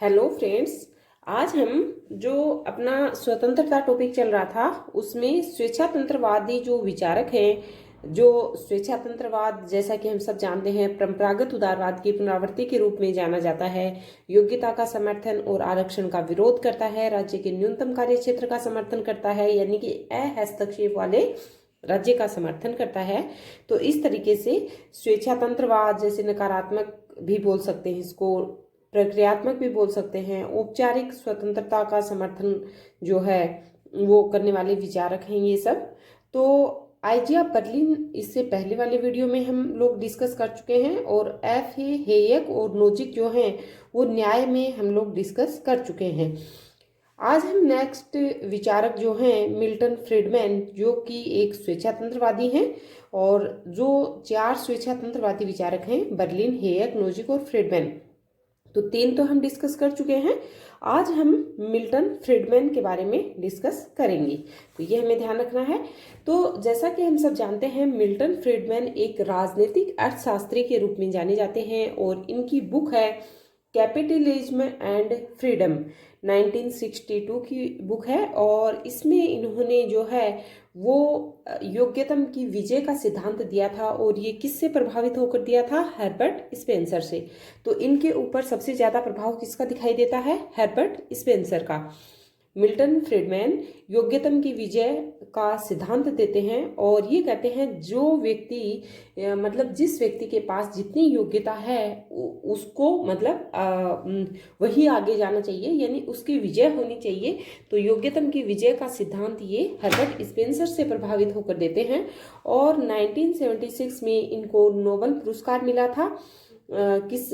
Hello friends. आज हम जो अपना स्वतंत्रता टॉपिक चल रहा था उसमें स्वेच्छातंत्रवादी जो विचारक हैं, जो स्वेच्छातंत्रवाद जैसा कि हम सब जानते हैं परंपरागत उदारवाद की पुनरावृत्ति के रूप में जाना जाता है, योग्यता का समर्थन और आरक्षण का विरोध करता है, राज्य के न्यूनतम कार्य क्षेत्र का समर्थन करता है यानी कि हस्तक्षेप वाले राज्य का समर्थन करता है। तो इस तरीके से स्वेच्छातंत्रवाद जैसे नकारात्मक भी बोल सकते हैं इसको, प्रक्रियात्मक भी बोल सकते हैं, औपचारिक स्वतंत्रता का समर्थन जो है वो करने वाले विचारक हैं ये सब। तो आइजिया बर्लिन इससे पहले वाले वीडियो में हम लोग डिस्कस कर चुके हैं और एफ ए हेयक और नोजिक जो हैं वो न्याय में हम लोग डिस्कस कर चुके हैं। आज हम नेक्स्ट विचारक जो हैं मिल्टन फ्रीडमैन, जो कि एक स्वेच्छातंत्रवादी हैं, और जो 4 स्वेच्छातंत्रवादी विचारक हैं बर्लिन, हेयक, नोजिक और फ्रीडमैन, तो 3 तो हम डिस्कस कर चुके हैं। आज हम मिल्टन फ्रीडमैन के बारे में डिस्कस करेंगे, तो ये हमें ध्यान रखना है। तो जैसा कि हम सब जानते हैं मिल्टन फ्रीडमैन एक राजनीतिक अर्थशास्त्री के रूप में जाने जाते हैं और इनकी बुक है कैपिटलिज्म एंड फ्रीडम, 1962 की बुक है। और इसमें इन्होंने जो है वो योग्यतम की विजय का सिद्धांत दिया था, और ये किससे प्रभावित होकर दिया था? हर्बर्ट स्पेंसर से। तो इनके ऊपर सबसे ज्यादा प्रभाव किसका दिखाई देता है? हर्बर्ट स्पेंसर का। मिल्टन फ्रीडमैन योग्यतम की विजय का सिद्धांत देते हैं और ये कहते हैं जो व्यक्ति मतलब जिस व्यक्ति के पास जितनी योग्यता है उसको मतलब वही आगे जाना चाहिए, यानी उसकी विजय होनी चाहिए। तो योग्यतम की विजय का सिद्धांत ये हर्बर्ट स्पेंसर से प्रभावित होकर देते हैं। और 1976 में इनको नोबेल पुरस्कार मिला था। किस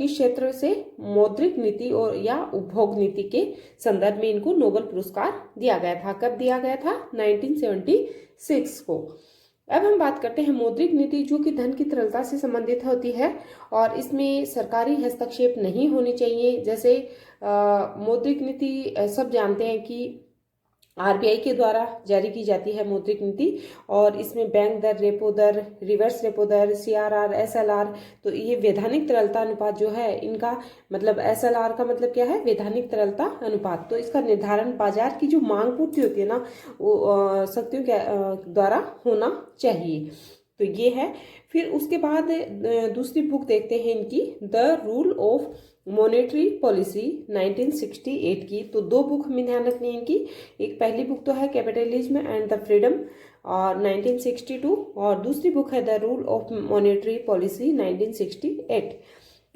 क्षेत्र से? मौद्रिक नीति और या उपभोग नीति के संदर्भ में इनको नोबेल पुरस्कार दिया गया था। कब दिया गया था? 1976 को। अब हम बात करते हैं मौद्रिक नीति, जो कि धन की तरलता से संबंधित होती है और इसमें सरकारी हस्तक्षेप नहीं होनी चाहिए। जैसे मौद्रिक नीति सब जानते हैं कि आरबीआई के द्वारा जारी की जाती है मौद्रिक नीति, और इसमें बैंक दर, रेपो दर, रिवर्स रेपो दर, सीआरआर, एसएलआर, तो ये वैधानिक तरलता अनुपात जो है इनका मतलब एसएलआर का मतलब क्या है? वैधानिक तरलता अनुपात। तो इसका निर्धारण बाजार की जो मांग पूर्ति होती है ना वो शक्तियों के द्वारा होना चाहिए। तो ये है। फिर उसके बाद दूसरी बुक देखते हैं इनकी, the rule of monetary policy, 1968 की। तो 2 बुक हमें ध्यान रखनी है इनकी। एक पहली बुक तो है कैपिटलिज्म एंड द फ्रीडम और 1962, और दूसरी बुक है the rule of monetary policy, 1968।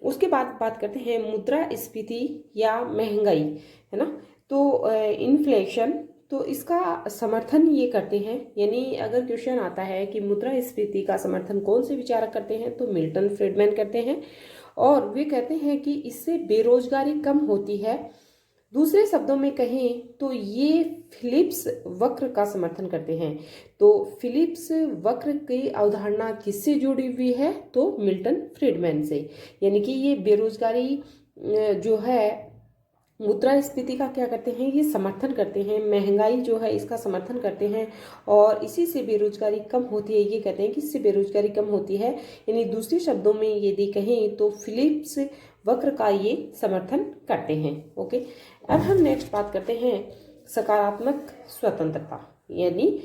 उसके बाद बात करते हैं मुद्रास्फीति या महंगाई, है ना। तो इन्फ्लेशन, तो इसका समर्थन ये करते हैं, यानी अगर क्वेश्चन आता है कि मुद्रास्फीति का समर्थन कौन से विचारक करते हैं, तो मिल्टन फ्रीडमैन करते हैं। और वे कहते हैं कि इससे बेरोजगारी कम होती है। दूसरे शब्दों में कहें तो ये फिलिप्स वक्र का समर्थन करते हैं। तो फिलिप्स वक्र की अवधारणा किससे जुड़ी हुई है? तो मिल्टन फ्रीडमैन से। यानी कि ये बेरोजगारी जो है मुद्रास्फीति का क्या करते हैं? ये समर्थन करते हैं। महंगाई जो है इसका समर्थन करते हैं और इसी से बेरोजगारी कम होती है। ये कहते हैं कि इससे बेरोजगारी कम होती है, यानी दूसरे शब्दों में यदि कहें तो फिलिप्स वक्र का ये समर्थन करते हैं। ओके, अब हम नेक्स्ट बात करते हैं सकारात्मक स्वतंत्रता, यानी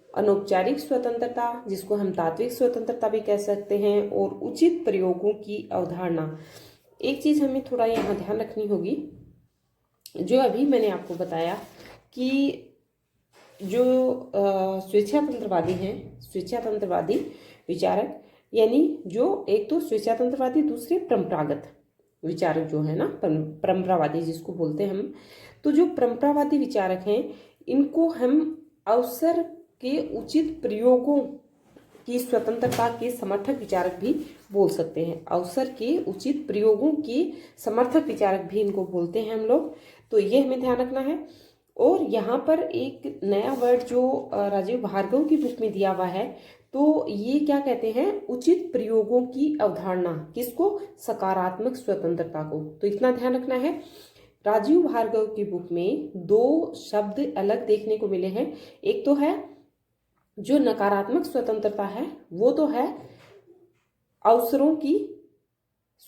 अनौपचारिक स्वतंत्रता, जिसको हम तात्विक स्वतंत्रता भी कह सकते हैं, और उचित प्रयोगों की अवधारणा। एक चीज हमें थोड़ा यहाँ ध्यान रखनी होगी, जो अभी मैंने आपको बताया कि जो स्वेच्छातंत्रवादी हैं, स्वेच्छातंत्रवादी विचारक, यानी जो एक तो स्वेच्छातंत्रवादी, दूसरे परंपरागत विचारक जो है ना, परंपरावादी जिसको बोलते हैं हम। तो जो परंपरावादी विचारक हैं इनको हम अवसर के उचित प्रयोगों की स्वतंत्रता के समर्थक विचारक भी बोल सकते हैं। अवसर के उचित प्रयोगों के समर्थक विचारक भी इनको बोलते हैं हम लोग। तो ये हमें ध्यान रखना है। और यहाँ पर एक नया वर्ड जो राजीव भार्गव की बुक में दिया हुआ है, तो ये क्या कहते हैं? उचित प्रयोगों की अवधारणा। किसको? सकारात्मक स्वतंत्रता को। तो इतना ध्यान रखना है। राजीव भार्गव की बुक में 2 शब्द अलग देखने को मिले हैं। एक तो है जो नकारात्मक स्वतंत्रता है, वो तो है अवसरों की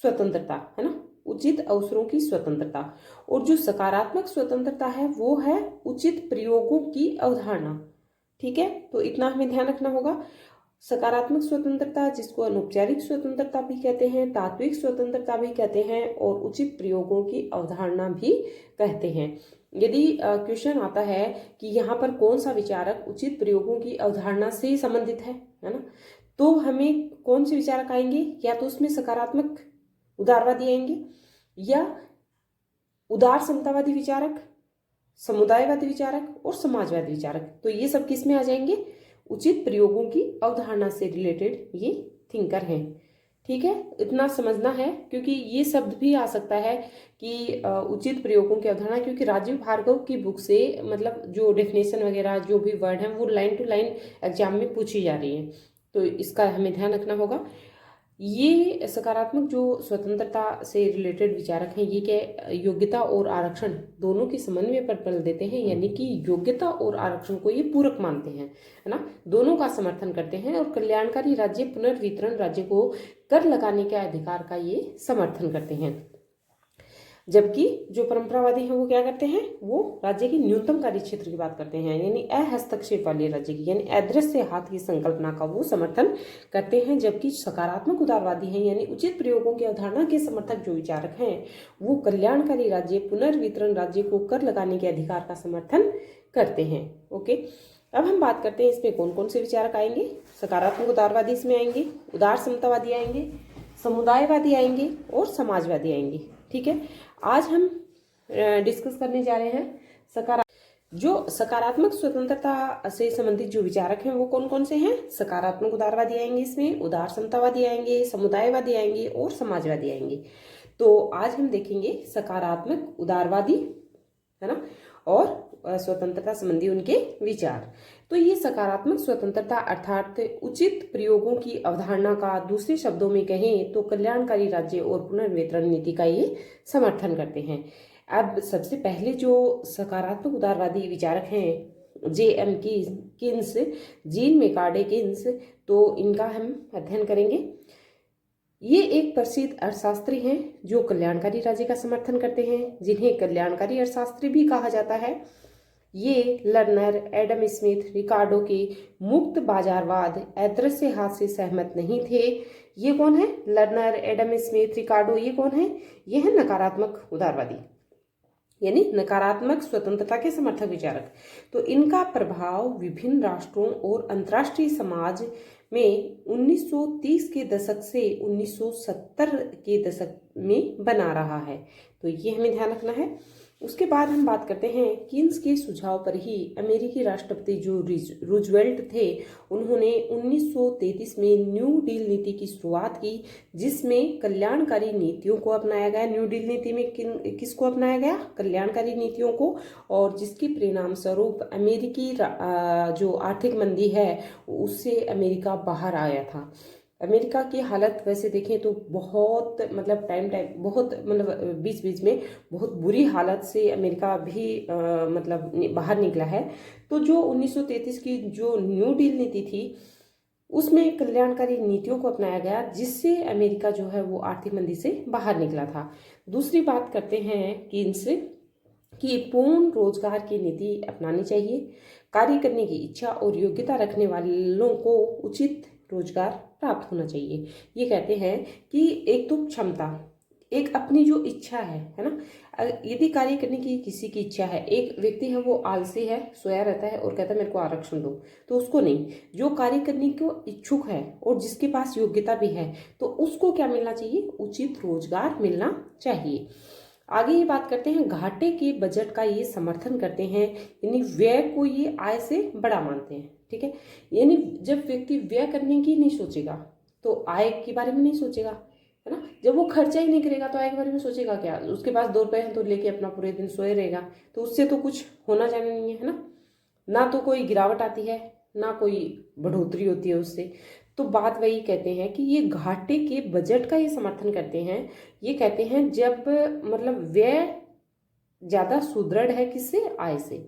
स्वतंत्रता, है ना। उचित अवसरों की स्वतंत्रता, और जो सकारात्मक स्वतंत्रता है वो है उचित प्रयोगों की अवधारणा। ठीक है, तो इतना हमें ध्यान रखना होगा। सकारात्मक स्वतंत्रता, जिसको अनौपचारिक स्वतंत्रता भी कहते हैं, तात्विक स्वतंत्रता भी कहते हैं, और उचित प्रयोगों की अवधारणा भी कहते हैं। यदि क्वेश्चन आता है कि यहाँ पर कौन सा विचारक उचित प्रयोगों की अवधारणा से संबंधित है ना, तो हमें कौन से विचारक आएंगे? या तो उसमें सकारात्मक उदारवादी आएंगे, या उदार समतावादी विचारक, समुदायवादी विचारक और समाजवादी विचारक। तो ये सब किस में आ जाएंगे? उचित प्रयोगों की अवधारणा से रिलेटेड ये थिंकर हैं। ठीक है, इतना समझना है, क्योंकि ये शब्द भी आ सकता है कि उचित प्रयोगों की अवधारणा, क्योंकि राजीव भार्गव की बुक से मतलब जो डेफिनेशन वगैरह जो भी वर्ड हैं वो लाइन टू लाइन एग्जाम में पूछी जा रही है, तो इसका हमें ध्यान रखना होगा। ये सकारात्मक जो स्वतंत्रता से रिलेटेड विचारक हैं, ये क्या योग्यता और आरक्षण दोनों के समन्वय पर बल देते हैं, यानी कि योग्यता और आरक्षण को ये पूरक मानते हैं, है ना, दोनों का समर्थन करते हैं, और कल्याणकारी राज्य पुनर्वितरण राज्य को कर लगाने के अधिकार का ये समर्थन करते हैं। जबकि जो परंपरावादी हैं वो क्या करते हैं? वो राज्य की न्यूनतम कार्य क्षेत्र की बात करते हैं, यानी अहस्तक्षेप वाले राज्य की, यानी अदृश्य हाथ की संकल्पना का वो समर्थन करते हैं। जबकि सकारात्मक उदारवादी हैं, यानी उचित प्रयोगों की अवधारणा के समर्थक जो विचारक हैं, वो कल्याणकारी राज्य पुनर्वितरण राज्य को कर लगाने के अधिकार का समर्थन करते हैं। ओके, अब हम बात करते हैं इसमें कौन कौन से विचारक आएंगे। सकारात्मक उदारवादी इसमें आएंगे, उदार समतावादी आएंगे, समुदायवादी आएंगे और समाजवादी आएंगे। ठीक है, आज हम डिस्कस करने जा रहे हैं जो सकारात्मक स्वतंत्रता से संबंधित जो विचारक हैं वो कौन कौन से हैं। सकारात्मक उदारवादी आएंगे, इसमें उदार समतावादी आएंगे, समुदायवादी आएंगे और समाजवादी आएंगे। तो आज हम देखेंगे सकारात्मक उदारवादी, है ना, और स्वतंत्रता संबंधी उनके विचार। तो ये सकारात्मक स्वतंत्रता अर्थात उचित प्रयोगों की अवधारणा का दूसरे शब्दों में कहें तो कल्याणकारी राज्य और पुनर्वितरण नीति का ये समर्थन करते हैं। अब सबसे पहले जो सकारात्मक उदारवादी विचारक हैं J.M. किन्स, जीन मेकार्डे किन्स, तो इनका हम अध्ययन करेंगे। ये एक प्रसिद्ध अर्थशास्त्री हैं जो कल्याणकारी राज्य का समर्थन करते हैं, जिन्हें कल्याणकारी अर्थशास्त्री भी कहा जाता है। ये लर्नर, एडम स्मिथ, रिकार्डो के मुक्त बाजारवाद, अदृश्य हाथ से सहमत नहीं थे। ये कौन है? लर्नर, एडम स्मिथ, रिकार्डो, ये कौन है? ये है नकारात्मक उदारवादी, यानी नकारात्मक स्वतंत्रता के समर्थक विचारक। तो इनका प्रभाव विभिन्न राष्ट्रों और अंतर्राष्ट्रीय समाज में 1930 के दशक से 1970 के दशक में बना रहा है। तो ये हमें ध्यान रखना है। उसके बाद हम बात करते हैं किन्स के सुझाव पर ही अमेरिकी राष्ट्रपति जो रूजवेल्ट थे, उन्होंने 1933 में न्यू डील नीति की शुरुआत की, जिसमें कल्याणकारी नीतियों को अपनाया गया। न्यू डील नीति में किसको अपनाया गया? कल्याणकारी नीतियों को, और जिसके परिणाम स्वरूप अमेरिकी जो आर्थिक मंदी है उससे अमेरिका बाहर आया था। अमेरिका की हालत वैसे देखें तो बहुत मतलब बहुत मतलब बीच बीच में बहुत बुरी हालत से अमेरिका भी मतलब बाहर निकला है। तो जो 1933 की जो न्यू डील नीति थी उसमें कल्याणकारी नीतियों को अपनाया गया, जिससे अमेरिका जो है वो आर्थिक मंदी से बाहर निकला था। दूसरी बात करते हैं कि इनसे कि पूर्ण रोजगार की नीति अपनानी चाहिए। कार्य करने की इच्छा और योग्यता रखने वालों को उचित रोजगार प्राप्त होना चाहिए। ये कहते हैं कि एक तो क्षमता, एक अपनी जो इच्छा है ना, यदि कार्य करने की किसी की इच्छा है, एक व्यक्ति है वो आलसी है, सोया रहता है और कहता है मेरे को आरक्षण दो, तो उसको नहीं। जो कार्य करने को इच्छुक है और जिसके पास योग्यता भी है, तो उसको क्या मिलना चाहिए? उचित रोजगार मिलना चाहिए। आगे ये बात करते हैं घाटे के बजट का ये समर्थन करते हैं, यानी व्यय को ये आय से बड़ा मानते हैं। ठीक है, यानी जब व्यक्ति व्यय करने की नहीं सोचेगा तो आय के बारे में नहीं सोचेगा, है ना। जब वो खर्चा ही नहीं करेगा तो आय के बारे में सोचेगा क्या? उसके पास 2 रुपए हैं तो लेके अपना पूरे दिन सोए रहेगा, तो उससे तो कुछ होना जाना नहीं है ना। ना तो कोई गिरावट आती है ना कोई बढ़ोतरी होती है उससे। तो बात वही कहते हैं कि ये घाटे के बजट का ये समर्थन करते हैं। ये कहते हैं जब मतलब व्यय ज्यादा सुदृढ़ है, किससे? आय से।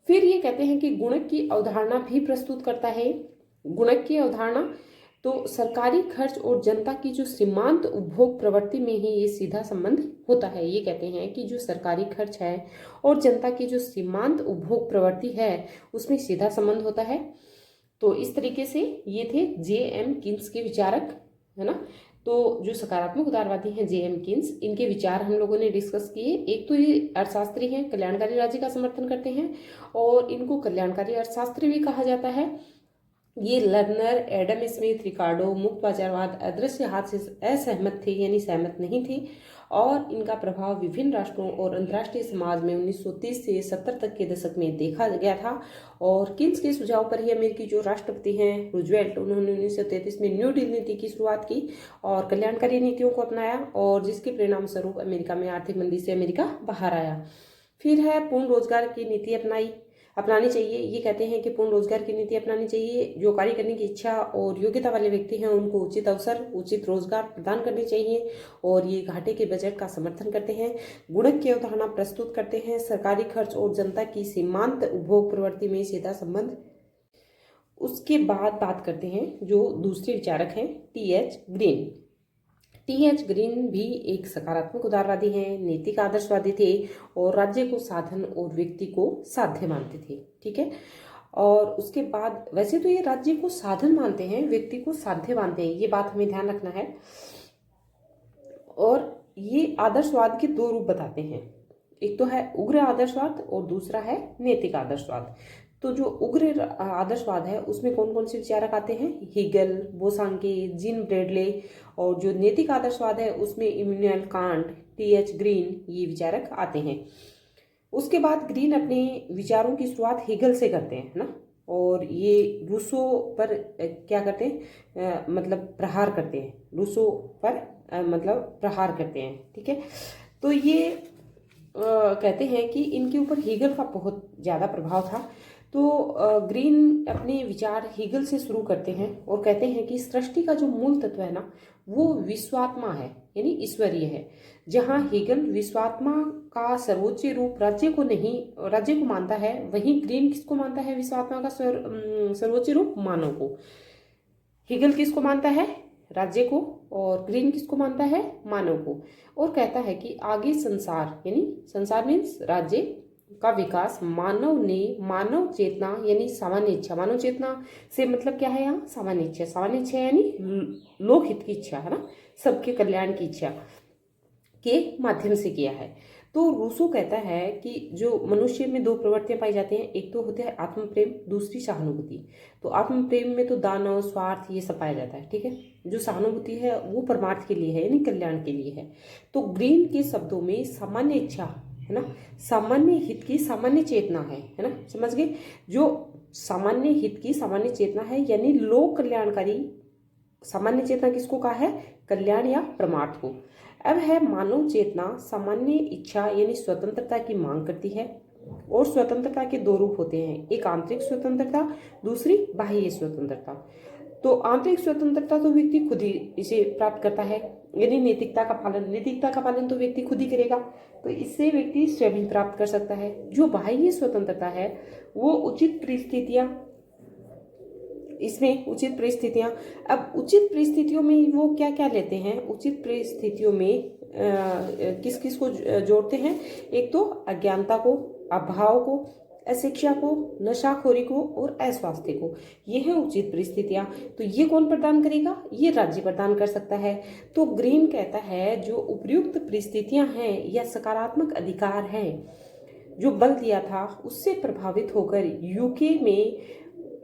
फिर ये कहते हैं कि गुणक की अवधारणा भी प्रस्तुत करता है। गुणक की अवधारणा तो सरकारी खर्च और जनता की जो सीमांत उपभोग प्रवृत्ति में ही ये सीधा संबंध होता है। ये कहते हैं कि जो सरकारी खर्च है और जनता की जो सीमांत उपभोग प्रवृत्ति है उसमें सीधा संबंध होता है। तो इस तरीके से ये थे जे.एम. कीन्स के विचारक, है ना। तो जो सकारात्मक उदारवादी हैं जे.एम. कीन्स, इनके विचार हम लोगों ने डिस्कस किए। एक तो ये अर्थशास्त्री हैं, कल्याणकारी राज्य का समर्थन करते हैं और इनको कल्याणकारी अर्थशास्त्री भी कहा जाता है। ये लर्नर, एडम स्मिथ, रिकार्डो, मुक्त बाजारवाद, अदृश्य हाथ से असहमत थे, यानी सहमत नहीं थे, और इनका प्रभाव विभिन्न राष्ट्रों और अंतर्राष्ट्रीय समाज में 1930 से 70 तक के दशक में देखा गया था। और कीन्स के सुझाव पर ही अमेरिकी जो राष्ट्रपति हैं रूजवेल्ट, उन्होंने 1933 में न्यू डील नीति की शुरुआत की और कल्याणकारी नीतियों को अपनाया, और जिसके परिणाम स्वरूप अमेरिका में आर्थिक मंदी से अमेरिका बाहर आया। फिर है पूर्ण रोजगार की नीति अपनानी चाहिए। ये कहते हैं कि पूर्ण रोजगार की नीति अपनानी चाहिए। जो कार्य करने की इच्छा और योग्यता वाले व्यक्ति हैं उनको उचित अवसर, उचित रोजगार प्रदान करने चाहिए, और ये घाटे के बजट का समर्थन करते हैं। गुणक की अवधारणा प्रस्तुत करते हैं। सरकारी खर्च और जनता की सीमांत उपभोग प्रवृत्ति में सीधा संबंध। उसके बाद बात करते हैं जो दूसरे विचारक हैं टी.एच. ग्रीन। टी.एच. ग्रीन भी एक सकारात्मक उदारवादी हैं, नैतिक आदर्शवादी थे और राज्य को साधन और व्यक्ति को साध्य मानते थे। ठीक है। और उसके बाद वैसे तो ये राज्य को साधन मानते हैं, व्यक्ति को साध्य मानते हैं, ये बात हमें ध्यान रखना है। और ये आदर्शवाद के दो रूप बताते हैं, एक तो है उग्र आदर्शवाद और दूसरा है नैतिक आदर्शवाद। तो जो उग्र आदर्शवाद है उसमें कौन कौन से विचारक आते हैं? हीगल, बोसांके, जीन ब्रेडले। और जो नैतिक आदर्शवाद है उसमें इमैनुएल कांट, टी.एच. ग्रीन, ये विचारक आते हैं। उसके बाद ग्रीन अपने विचारों की शुरुआत हीगल से करते हैं, है ना, और ये रूसो पर क्या करते हैं, मतलब प्रहार करते हैं, रूसो पर मतलब प्रहार करते हैं। ठीक है। तो ये कहते हैं कि इनके ऊपर हीगल का बहुत ज़्यादा प्रभाव था। तो ग्रीन अपने विचार हीगल से शुरू करते हैं और कहते हैं कि सृष्टि का जो मूल तत्व है ना वो विश्वात्मा है, यानी ईश्वरीय है। जहाँ हीगल विश्वात्मा का सर्वोच्च रूप राज्य को मानता है, वहीं ग्रीन किसको मानता है? विश्वात्मा का सर्वोच्च रूप मानव को। हीगल किसको मानता है? राज्य को। और ग्रीन किसको मानता है? मानव को। और कहता है कि आगे संसार, यानी संसार मीन्स राज्य का विकास मानव चेतना यानी सामान्य इच्छा, मानव चेतना से मतलब क्या है यहाँ? सामान्य इच्छा। सामान्य इच्छा यानी लोकहित की इच्छा, है ना, सबके कल्याण की इच्छा के माध्यम से किया है। तो रूसो कहता है कि जो मनुष्य में दो प्रवृत्तियां पाई जाती हैं, एक तो होता है आत्म प्रेम, दूसरी सहानुभूति। तो आत्म प्रेम में तो दानव, स्वार्थ, ये सब पाया जाता है। ठीक है। जो सहानुभूति है वो परमार्थ के लिए है, यानी कल्याण के लिए है। तो ग्रीन के शब्दों में सामान्य इच्छा, है ना, सामान्य हित की सामान्य चेतना है ना, समझ गए? जो सामान्य हित की सामान्य चेतना है यानी लोक कल्याणकारी सामान्य चेतना किसको कहा है? कल्याण या परमार्थ को। अब है मानव चेतना सामान्य इच्छा यानी स्वतंत्रता की मांग करती है। और स्वतंत्रता के दो रूप होते हैं, एक आंतरिक स्वतंत्रता, दूसरी बाह्य स्वतंत्रता। तो आंतरिक स्वतंत्रता तो व्यक्ति खुद ही इसे प्राप्त करता है, यानी नैतिकता का पालन तो व्यक्ति खुद ही करेगा, तो इससे व्यक्ति स्वयं ही प्राप्त कर सकता है। जो बाह्य स्वतंत्रता है वो उचित परिस्थितियां, इसमें उचित परिस्थितियां। अब उचित परिस्थितियों में वो क्या क्या लेते हैं? उचित परिस्थितियों में किस किस को जोड़ते हैं? एक तो अज्ञानता को, अभाव को, अशिक्षा को, नशाखोरी को और अस्वास्थ्य को। ये है उचित परिस्थितियां। तो ये कौन प्रदान करेगा? ये राज्य प्रदान कर सकता है। तो ग्रीन कहता है जो उपयुक्त परिस्थितियां हैं या सकारात्मक अधिकार हैं जो बल दिया था उससे प्रभावित होकर यूके में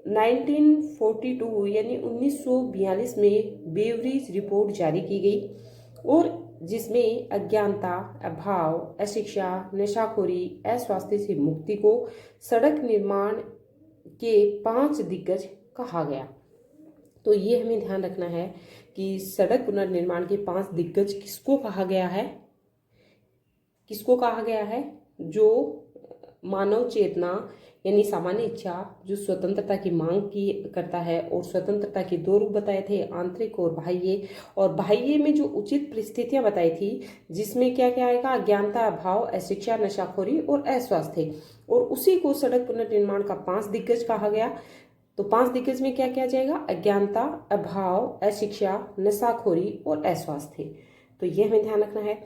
1942 यानी 1942 में बेवरीज रिपोर्ट जारी की गई, और जिसमें अज्ञानता, अभाव, अशिक्षा, नशाखोरी, अस्वास्थ्य से मुक्ति को सड़क निर्माण के 5 दिग्गज कहा गया। तो ये हमें ध्यान रखना है कि सड़क पुनर्निर्माण के 5 दिग्गज किसको कहा गया है? किसको कहा गया है? जो मानव चेतना यानी सामान्य इच्छा, जो स्वतंत्रता की मांग की करता है, और स्वतंत्रता के दो रूप बताए थे, आंतरिक और बाह्य। और बाह्य में जो उचित परिस्थितियां बताई थी जिसमें क्या क्या आएगा? अज्ञानता, अभाव, अशिक्षा, नशाखोरी और अस्वास्थ्य। और उसी को सड़क पुनर्निर्माण का 5 दिग्गज कहा गया। तो 5 दिग्गज में क्या किया जाएगा? अज्ञानता, अभाव, अशिक्षा, नशाखोरी और अस्वास्थ्य। तो ये हमें ध्यान रखना है।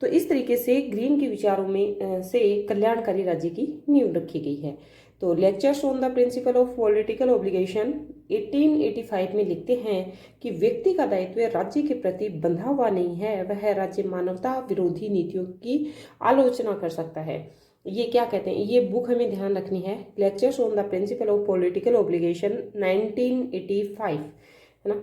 तो इस तरीके से ग्रीन के विचारों में से कल्याणकारी राज्य की नींव रखी गई है। तो lectures on the principle of political obligation 1885 में लिखते हैं कि व्यक्ति का दायित्व राज्य के प्रति बंधा हुआ नहीं है, वह राज्य मानवता विरोधी नीतियों की आलोचना कर सकता है। ये क्या कहते हैं? ये बुक हमें ध्यान रखनी है, lectures on the principle of political obligation 1985, है ना।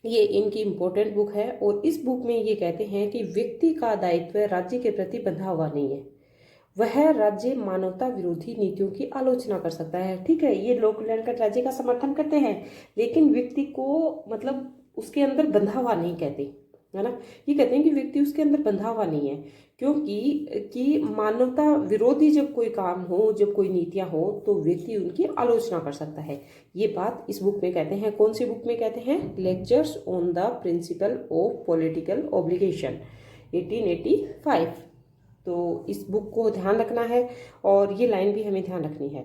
ये इनकी इम्पोर्टेंट बुक है और इस बुक में ये कहते हैं कि व्यक्ति का दायित्व राज्य के प्रति बंधा हुआ नहीं है, वह राज्य मानवता विरोधी नीतियों की आलोचना कर सकता है। ठीक है, ये लोक कल्याणकारी राज्य का समर्थन करते हैं, लेकिन व्यक्ति को मतलब उसके अंदर बंधा हुआ नहीं कहते, है ना। ये कहते हैं कि व्यक्ति उसके अंदर बंधा हुआ नहीं है, क्योंकि मानवता विरोधी जब कोई काम हो, जब कोई नीतियां हो, तो व्यक्ति उनकी आलोचना कर सकता है। ये बात इस बुक में कहते हैं। कौन सी बुक में कहते हैं? Lectures on the principle of political obligation 1885। तो इस बुक को ध्यान रखना है और ये लाइन भी हमें ध्यान रखनी है।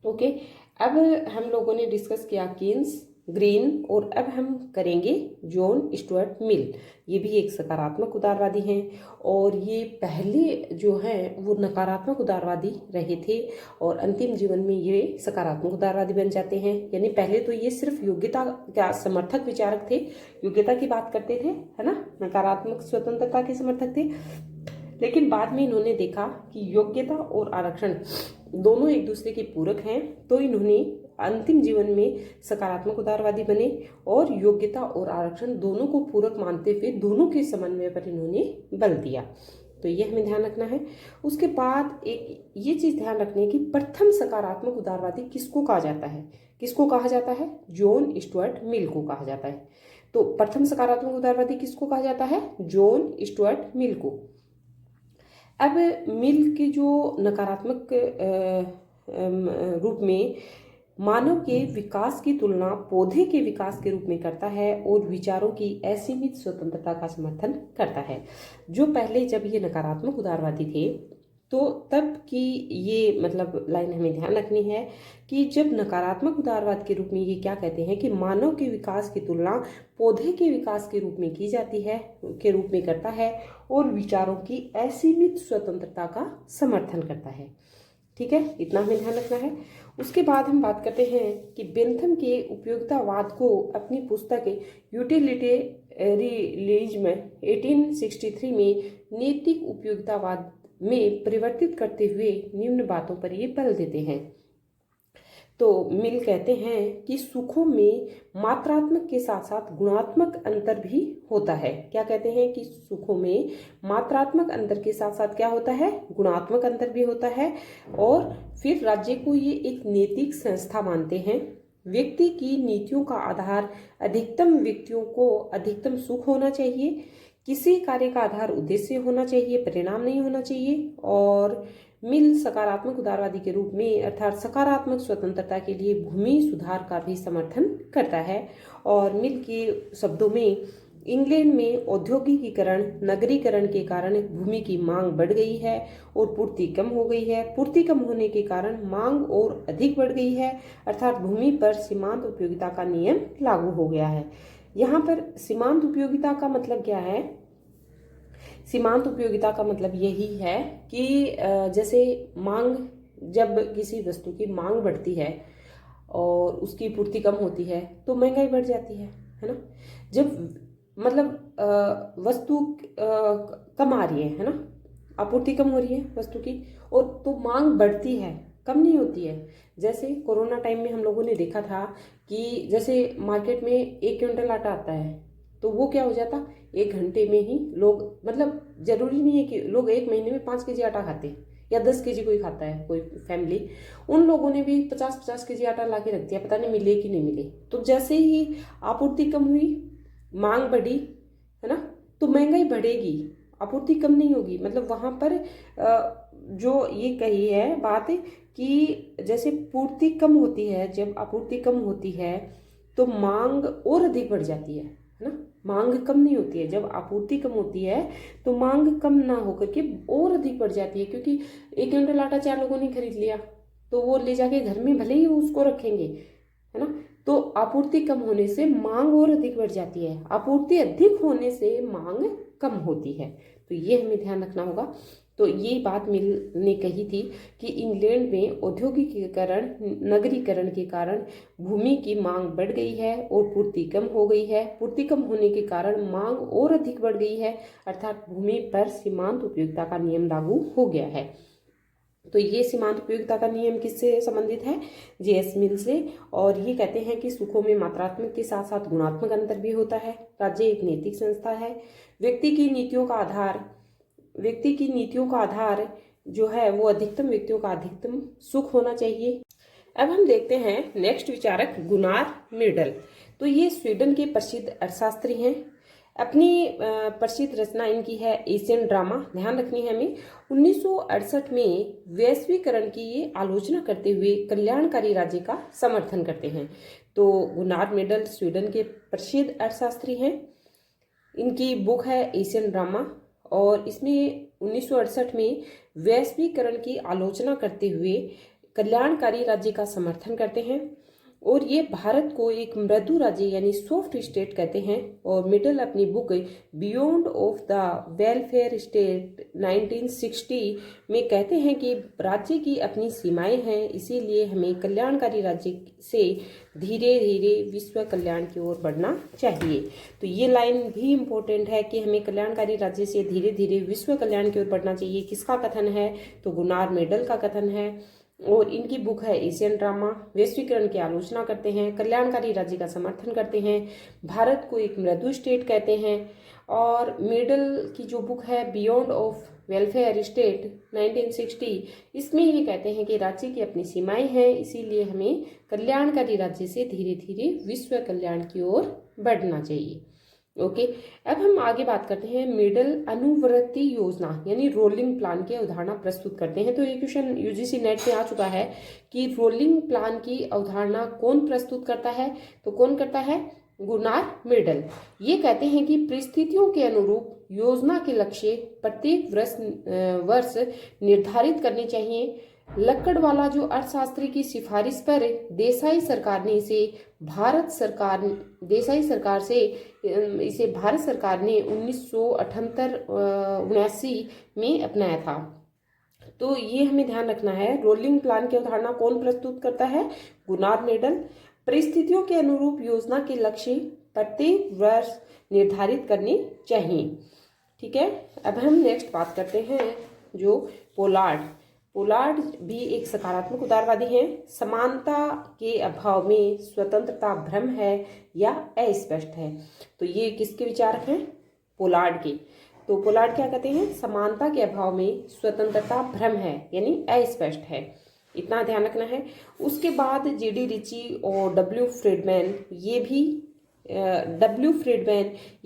ओके, अब हम लोगों ने डिस्कस किया कीन्स, ग्रीन, और अब हम करेंगे जॉन स्टुअर्ट मिल। ये भी एक सकारात्मक उदारवादी हैं और ये पहले जो हैं वो नकारात्मक उदारवादी रहे थे और अंतिम जीवन में ये सकारात्मक उदारवादी बन जाते हैं। यानी पहले तो ये सिर्फ योग्यता का समर्थक विचारक थे, योग्यता की बात करते थे, है ना, नकारात्मक स्वतंत्रता के समर्थक थे। लेकिन बाद में इन्होंने देखा कि योग्यता और आरक्षण दोनों एक दूसरे के पूरक हैं, तो इन्होंने अंतिम जीवन में सकारात्मक उदारवादी बने और योग्यता और आरक्षण दोनों को पूरक मानते हुए दोनों के समन्वय पर इन्होंने बल दिया। तो ये हमें ध्यान रखना है। उसके बाद एक ये चीज ध्यान रखनी है कि प्रथम सकारात्मक उदारवादी किसको कहा जाता है? किसको कहा जाता है? जॉन स्टुअर्ट मिल को कहा जाता है। तो प्रथम सकारात्मक उदारवादी किसको कहा जाता है? जॉन स्टुअर्ट मिल को। अब मिल के जो नकारात्मक रूप में मानव के विकास की तुलना पौधे के विकास के रूप में करता है और विचारों की असीमित स्वतंत्रता का समर्थन करता है। जो पहले जब ये नकारात्मक उदारवादी थे, तो तब की ये मतलब लाइन हमें ध्यान रखनी है कि जब नकारात्मक उदारवाद के रूप में ये क्या कहते हैं कि मानव के विकास की तुलना पौधे के विकास के रूप में की जाती है, के रूप में करता है और विचारों की असीमित स्वतंत्रता का समर्थन करता है। ठीक है, इतना हमें ध्यान रखना है। उसके बाद हम बात करते हैं कि बेंथम के उपयोगितावाद को अपनी पुस्तक यूटिलिटेरियनिज्म 1863 में नैतिक उपयोगितावाद में परिवर्तित करते हुए निम्न बातों पर ये बल देते हैं। तो मिल कहते हैं कि सुखों में मात्रात्मक के साथ साथ गुणात्मक अंतर भी होता है। क्या कहते हैं? कि सुखों में मात्रात्मक अंतर के साथ साथ क्या होता है? गुणात्मक अंतर भी होता है। और फिर राज्य को ये एक नैतिक संस्था मानते हैं। व्यक्ति की नीतियों का आधार अधिकतम व्यक्तियों को अधिकतम सुख होना चाहिए। किसी कार्य का आधार उद्देश्य होना चाहिए, परिणाम नहीं होना चाहिए। और मिल सकारात्मक उदारवादी के रूप में अर्थात सकारात्मक स्वतंत्रता के लिए भूमि सुधार का भी समर्थन करता है। और मिल के शब्दों में इंग्लैंड में औद्योगिकीकरण, नगरीकरण के कारण भूमि की मांग बढ़ गई है और पूर्ति कम हो गई है। पूर्ति कम होने के कारण मांग और अधिक बढ़ गई है, अर्थात भूमि पर सीमांत उपयोगिता का नियम लागू हो गया है। यहाँ पर सीमांत उपयोगिता का मतलब क्या है? सीमांत उपयोगिता का मतलब यही है कि जैसे मांग, जब किसी वस्तु की मांग बढ़ती है और उसकी पूर्ति कम होती है तो महंगाई बढ़ जाती है ना। जब मतलब वस्तु कम आ रही है ना, आपूर्ति कम हो रही है वस्तु की, और तो मांग बढ़ती है, कम नहीं होती है। जैसे कोरोना टाइम में हम लोगों ने देखा था कि जैसे मार्केट में 1 क्विंटल आटा आता है तो वो क्या हो जाता, 1 घंटे में ही लोग, मतलब जरूरी नहीं है कि लोग 1 महीने में 5 केजी आटा खाते हैं या 10 केजी कोई खाता है, कोई फैमिली, उन लोगों ने भी 50-50 केजी आटा ला के रख दिया, पता नहीं मिले कि नहीं मिले। तो जैसे ही आपूर्ति कम हुई, मांग बढ़ी, है ना, तो महंगाई बढ़ेगी, आपूर्ति कम नहीं होगी। मतलब वहां पर जो ये कही है बात कि जैसे पूर्ति कम होती है, जब आपूर्ति कम होती है तो मांग और अधिक बढ़ जाती है ना। मांग कम नहीं होती है, जब आपूर्ति कम होती है तो मांग कम ना होकर के और अधिक बढ़ जाती है, क्योंकि 1 क्विंटल आटा 4 लोगों ने खरीद लिया तो वो ले जाके घर में भले ही उसको रखेंगे, है ना। तो आपूर्ति कम होने से मांग और अधिक बढ़ जाती है, आपूर्ति अधिक होने से मांग कम होती है। तो ये हमें ध्यान रखना होगा। तो ये बात मिल ने कही थी कि इंग्लैंड में औद्योगिकीकरण, नगरीकरण के कारण भूमि की मांग बढ़ गई है और पूर्ति कम हो गई है। पूर्ति कम होने के कारण मांग और अधिक बढ़ गई है, अर्थात भूमि पर सीमांत उपयोगिता का नियम लागू हो गया है। तो ये सीमांत उपयोगिता का नियम किससे संबंधित है? जेएस मिल से। और ये कहते हैं कि सुखों में मात्रात्मक के साथ साथ गुणात्मक अंतर भी होता है। राज्य एक नैतिक संस्था है। व्यक्ति की नीतियों का आधार जो है वो अधिकतम व्यक्तियों का अधिकतम सुख होना चाहिए। अब हम देखते हैं नेक्स्ट विचारक गुनार मेडल। तो ये स्वीडन के प्रसिद्ध अर्थशास्त्री हैं। अपनी प्रसिद्ध रचना इनकी है एशियन ड्रामा। ध्यान रखनी है हमें। 1968 में वैश्वीकरण की ये आलोचना करते हुए कल्याणकारी राज्य का समर्थन करते हैं। तो गुनार मेडल स्वीडन के प्रसिद्ध अर्थशास्त्री हैं। इनकी बुक है एशियन ड्रामा और इसमें 1968 में वैश्वीकरण की आलोचना करते हुए कल्याणकारी राज्य का समर्थन करते हैं और ये भारत को एक मृदु राज्य यानी सॉफ्ट स्टेट कहते हैं। और मिडल अपनी book beyond of the welfare state 1960 में कहते हैं कि राज्य की अपनी सीमाएं हैं, इसीलिए हमें कल्याणकारी राज्य से धीरे धीरे विश्व कल्याण की ओर बढ़ना चाहिए। तो ये लाइन भी इम्पोर्टेंट है कि हमें कल्याणकारी राज्य से धीरे धीरे विश्व कल्याण की ओर बढ़ना चाहिए। किसका कथन है? तो गुनार मेडल का कथन है और इनकी बुक है एशियन ड्रामा। वैश्वीकरण की आलोचना करते हैं, कल्याणकारी राज्य का समर्थन करते हैं, भारत को एक मृदु स्टेट कहते हैं। और मेडल की जो बुक है बियॉन्ड ऑफ वेलफेयर स्टेट 1960, इसमें ये कहते हैं कि राज्य की अपनी सीमाएं हैं, इसीलिए हमें कल्याणकारी राज्य से धीरे धीरे विश्व कल्याण की ओर बढ़ना चाहिए। ओके, अब हम आगे बात करते हैं। मेडल अनुवर्ती योजना यानी रोलिंग प्लान की अवधारणा प्रस्तुत करते हैं। तो ये क्वेश्चन यूजीसी नेट में आ चुका है कि रोलिंग प्लान की अवधारणा कौन प्रस्तुत करता है? तो कौन करता है? Gunnar medal. ये कहते हैं कि परिस्थितियों के अनुरूप योजना के लक्ष्य प्रत्येक वर्ष निर्धारित करने चाहिए। लक्कड़वाला जो अर्थशास्त्री की सिफारिश पर देसाई सरकार ने इसे भारत सरकार ने 1978-79 में अपनाया था। तो ये हमें ध्यान रखना है। रोलिंग प्लान की अवधारणा कौन प्रस्तुत करता है? Gunnar medal. परिस्थितियों के अनुरूप योजना के लक्ष्य प्रत्येक वर्ष निर्धारित करने चाहिए। ठीक है, अब हम नेक्स्ट बात करते हैं जो पोलार्ड भी एक सकारात्मक उदारवादी हैं। समानता के अभाव में स्वतंत्रता भ्रम है या अस्पष्ट है। तो ये किसके विचारक हैं? पोलार्ड के। तो पोलार्ड क्या कहते हैं? समानता के अभाव में स्वतंत्रता भ्रम है यानी अस्पष्ट है, इतना ध्यान रखना है। उसके बाद जेडी रिची और डब्ल्यू फ्रीडमैन ये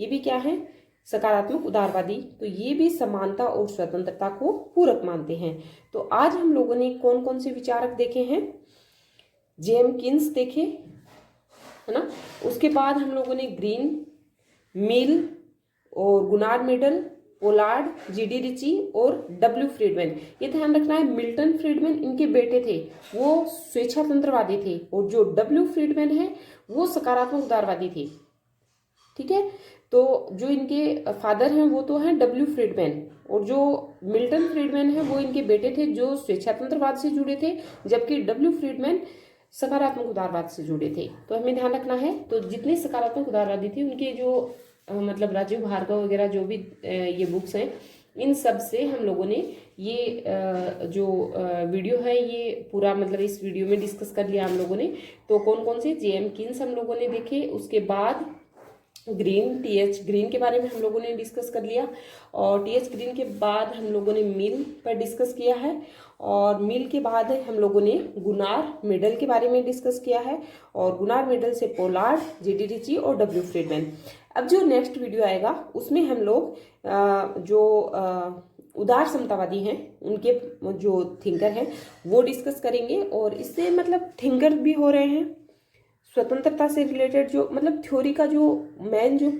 भी क्या है? सकारात्मक उदारवादी। तो ये भी समानता और स्वतंत्रता को पूरक मानते हैं। तो आज हम लोगों ने कौन कौन से विचारक देखे हैं? जेम्किंस देखे, है ना। उसके बाद हम लोगों ने ग्रीन, मिल और Gunnar Myrdal, Pollard, GD Ritchie और डब्ल्यू फ्रीडमैन। ये ध्यान रखना है, मिल्टन फ्रीडमैन इनके बेटे थे, वो स्वेच्छातंत्रवादी थे, और जो डब्ल्यू फ्रीडमैन है वो सकारात्मक उदारवादी थे। ठीक है, तो जो इनके फादर हैं वो तो हैं डब्ल्यू फ्रीडमैन, और जो मिल्टन फ्रीडमैन है वो इनके बेटे थे जो स्वेच्छातंत्रवाद से जुड़े थे, जबकि डब्ल्यू फ्रीडमैन सकारात्मक उदारवाद से जुड़े थे। तो हमें ध्यान रखना है। तो जितने सकारात्मक उदारवादी थे उनके जो मतलब राजीव भार्गव वगैरह जो भी ये बुक्स हैं, इन सब से हम लोगों ने ये जो वीडियो है ये पूरा मतलब इस वीडियो में डिस्कस कर लिया हम लोगों ने। तो कौन कौन से जेम्किंस हम लोगों ने देखे, उसके बाद ग्रीन, टीएच ग्रीन के बारे में हम लोगों ने डिस्कस कर लिया, और टीएच ग्रीन के बाद हम लोगों ने मिल पर डिस्कस किया है, और मिल के बाद हम लोगों ने गुनार मेडल के बारे में डिस्कस किया है, और गुनार मेडल से पोलार्ड, जीडी रिची और डब्ल्यू फ्रीडमैन। अब जो नेक्स्ट वीडियो आएगा उसमें हम लोग जो उदार समतावादी हैं उनके जो थिंकर हैं वो डिस्कस करेंगे, और इससे मतलब थिंकर भी हो रहे हैं। स्वतंत्रता से रिलेटेड जो मतलब थ्योरी का जो मेन जो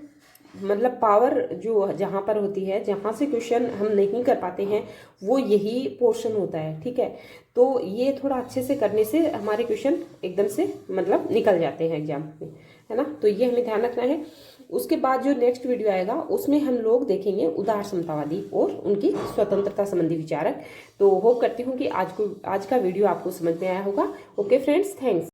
मतलब पावर जो जहाँ पर होती है, जहाँ से क्वेश्चन हम नहीं कर पाते हैं, वो यही पोर्शन होता है। ठीक है, तो ये थोड़ा अच्छे से करने से हमारे क्वेश्चन एकदम से मतलब निकल जाते हैं एग्जाम में, है ना। तो ये हमें ध्यान रखना है। उसके बाद जो नेक्स्ट वीडियो आएगा उसमें हम लोग देखेंगे उदार समतावादी और उनकी स्वतंत्रता संबंधी विचारक। तो होप करती हूँ कि आज का वीडियो आपको समझ में आया होगा। Okay friends, thanks.